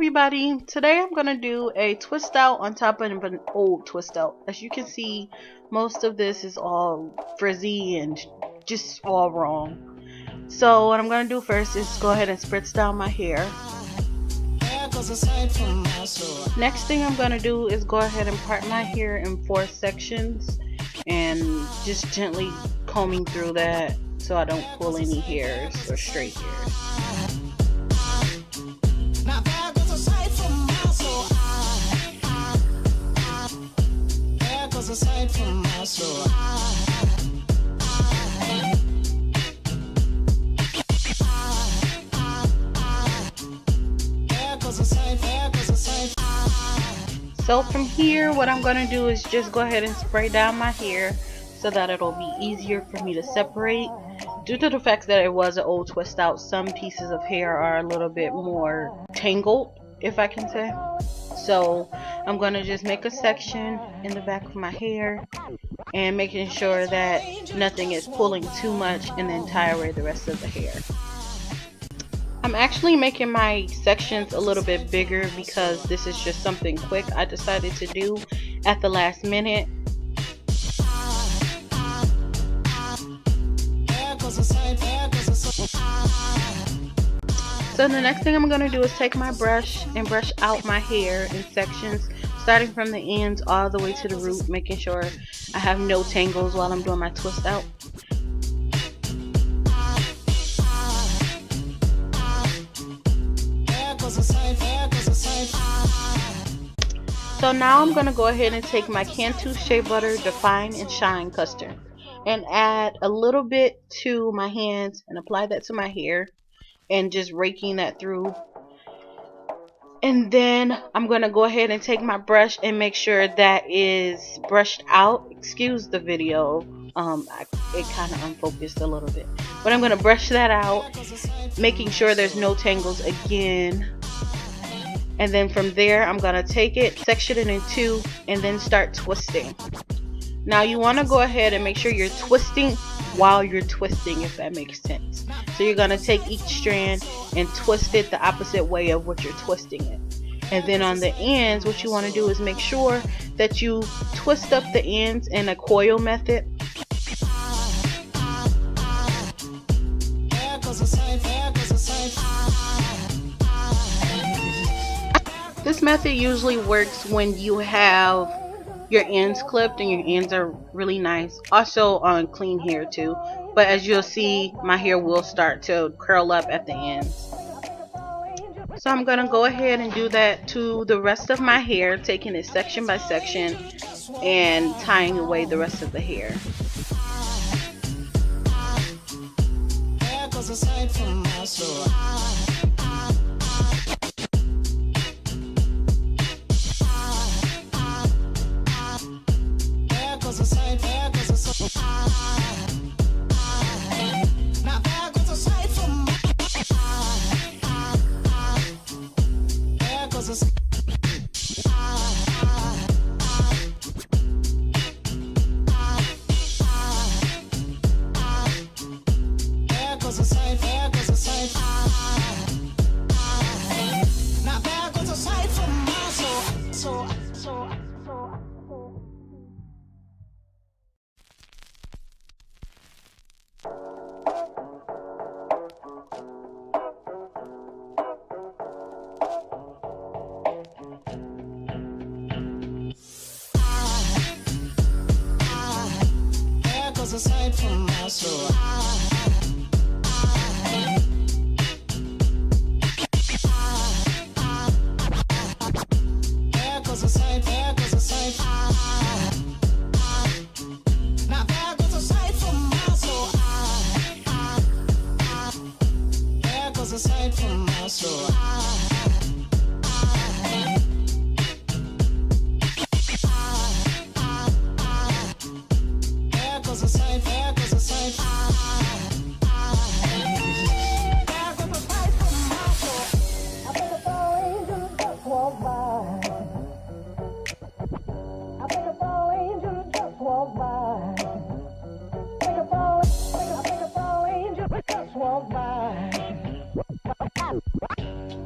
everybody, today I'm going to do a twist out on top of an old twist out. As you can see, most of this is all frizzy and just all wrong. So what I'm going to do first is go ahead and spritz down my hair. Next thing I'm going to do is go ahead and part my hair in 4 sections and just gently combing through that so I don't pull any hairs or straight hairs. So from here, what I'm going to do is just go ahead and spray down my hair so that it'll be easier for me to separate. Due to the fact that it was an old twist out, some pieces of hair are a little bit more tangled, if I can say. So I'm going to just make a section in the back of my hair and making sure that nothing is pulling too much, and then tie away the rest of the hair. I'm actually making my sections a little bit bigger because this is just something quick I decided to do at the last minute. So the next thing I'm going to do is take my brush and brush out my hair in sections, starting from the ends all the way to the root, making sure I have no tangles while I'm doing my twist out. So now I'm going to go ahead and take my Cantu Shea Butter Define and Shine Custard and add a little bit to my hands and apply that to my hair and just raking that through. And then I'm going to go ahead and take my brush and make sure that is brushed out. Excuse the video, it kind of unfocused a little bit, but I'm going to brush that out, making sure there's no tangles again. And then from there, I'm going to take it, section it in 2, and then start twisting. Now you want to go ahead and make sure you're twisting while you're twisting, if that makes sense. So you're going to take each strand and twist it the opposite way of what you're twisting it. And then on the ends, what you want to do is make sure that you twist up the ends in a coil method. This method usually works when you have your ends clipped and your ends are really nice. Also on clean hair too. But as you'll see, my hair will start to curl up at the ends. So I'm going to go ahead and do that to the rest of my hair, taking it section by section and tying away the rest of the hair. Aside from my soul,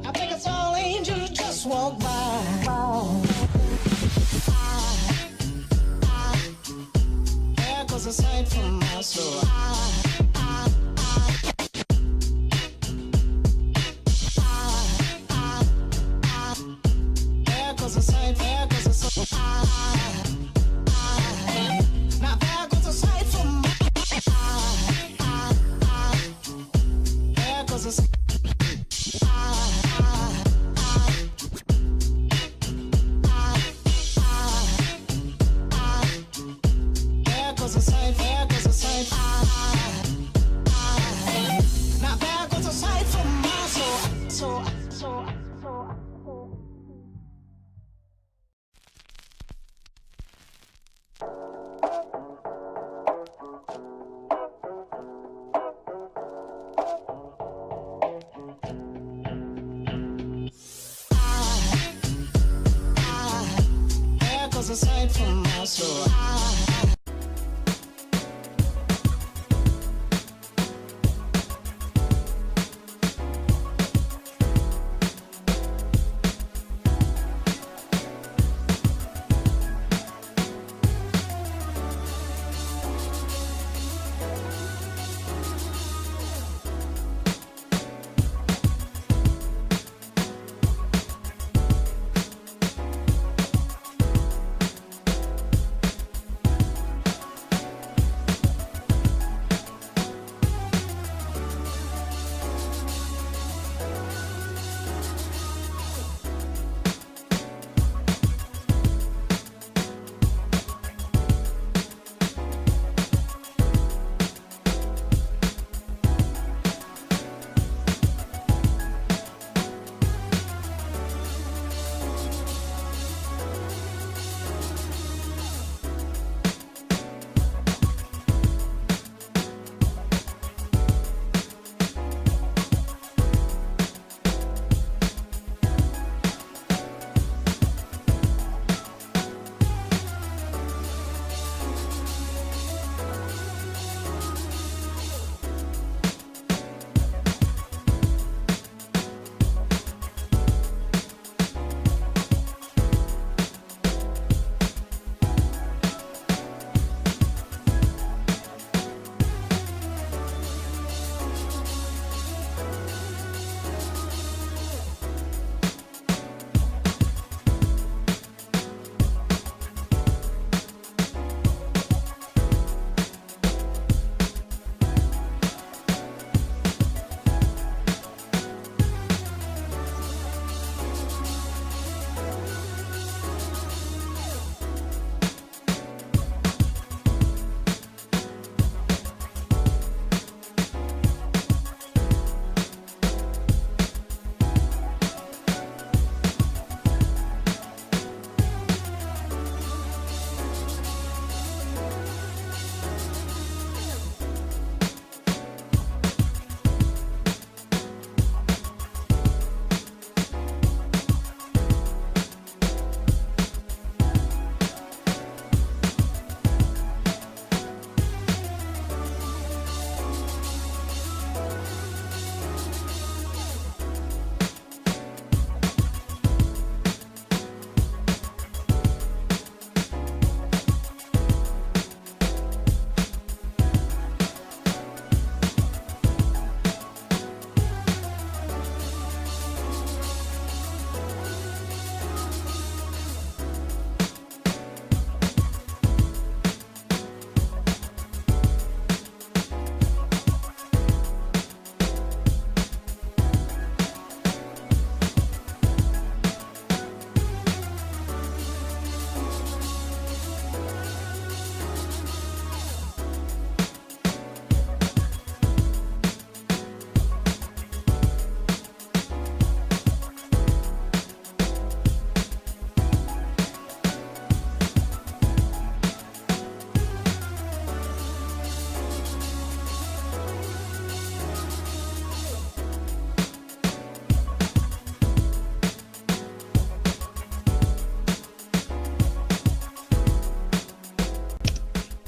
I think it's all angels just from my soul. There goes a sight, there goes a sight. Now there goes a sight from my there goes a sight. There goes a sight, there goes a sight. Now there goes a sight from my soul. There goes a sight from my soul.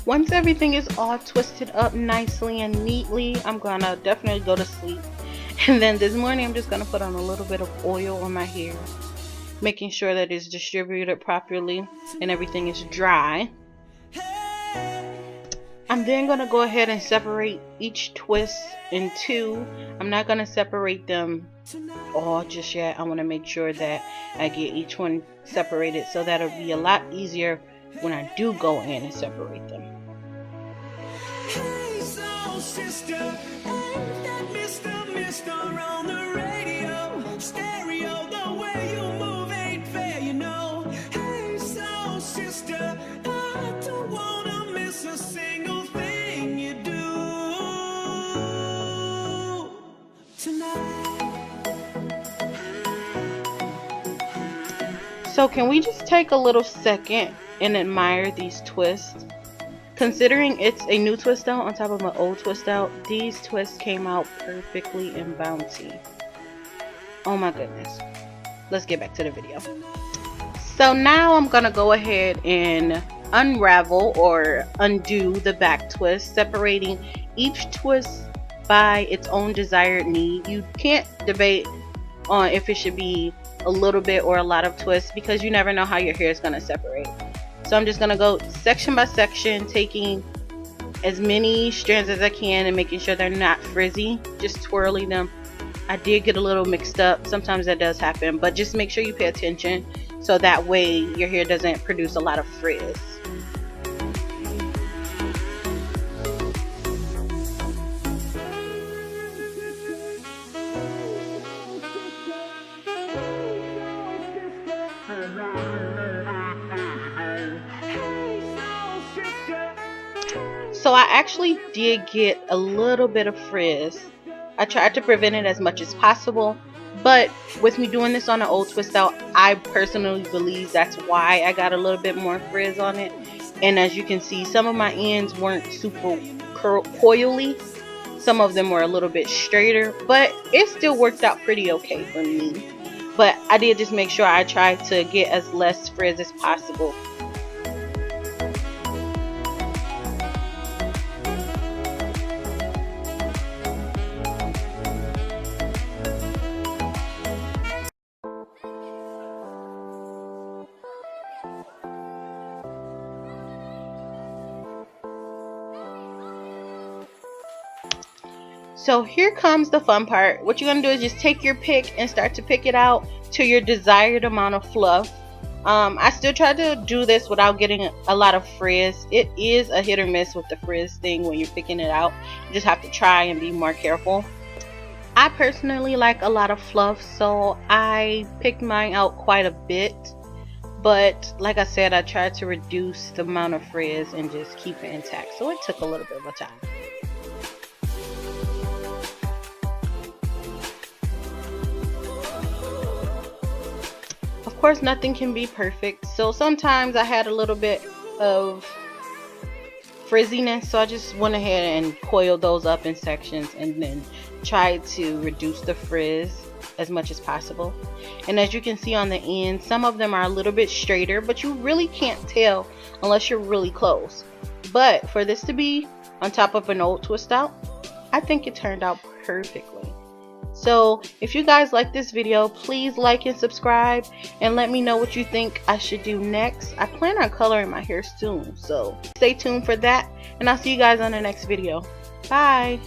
Once everything is all twisted up nicely and neatly, I'm gonna definitely go to sleep. And then this morning I'm just gonna put on a little bit of oil on my hair, making sure that it's distributed properly and everything is dry. I'm then going to go ahead and separate each twist in two. I'm not going to separate them all just yet. I want to make sure that I get each one separated, so that'll be a lot easier when I do go in and separate them. Hey, soul sister, ain't that Mr. on the radio? Stereo, the way you move ain't fair, you know. Hey, soul sister, I don't wanna miss a single thing you do tonight. So can we just take a little second and admire these twists? Considering it's a new twist out on top of an old twist out, these twists came out perfectly and bouncy. Oh my goodness. Let's get back to the video. So now I'm gonna go ahead and unravel or undo the back twist, separating each twist by its own desired need. You can't debate on if it should be a little bit or a lot of twists, because you never know how your hair is gonna separate. So I'm just gonna go section by section, taking as many strands as I can and making sure they're not frizzy, just twirling them. I did get a little mixed up, sometimes that does happen, but just make sure you pay attention so that way your hair doesn't produce a lot of frizz. So I actually did get a little bit of frizz. I tried to prevent it as much as possible, but with me doing this on an old twist out, I personally believe that's why I got a little bit more frizz on it. And as you can see, some of my ends weren't super coily. Some of them were a little bit straighter, but it still worked out pretty okay for me. But I did just make sure I tried to get as less frizz as possible. So here comes the fun part. What you're going to do is just take your pick and start to pick it out to your desired amount of fluff. I still try to do this without getting a lot of frizz. It is a hit or miss with the frizz thing when you're picking it out. You just have to try and be more careful. I personally like a lot of fluff, so I picked mine out quite a bit. But like I said, I tried to reduce the amount of frizz and just keep it intact. So it took a little bit of a time. Of course, nothing can be perfect, so sometimes I had a little bit of frizziness, so I just went ahead and coiled those up in sections and then tried to reduce the frizz as much as possible. And as you can see on the end, some of them are a little bit straighter, but you really can't tell unless you're really close. But for this to be on top of an old twist out, I think it turned out perfectly. So if you guys like this video, please like and subscribe and let me know what you think I should do next. I plan on coloring my hair soon, so stay tuned for that, and I'll see you guys on the next video. Bye.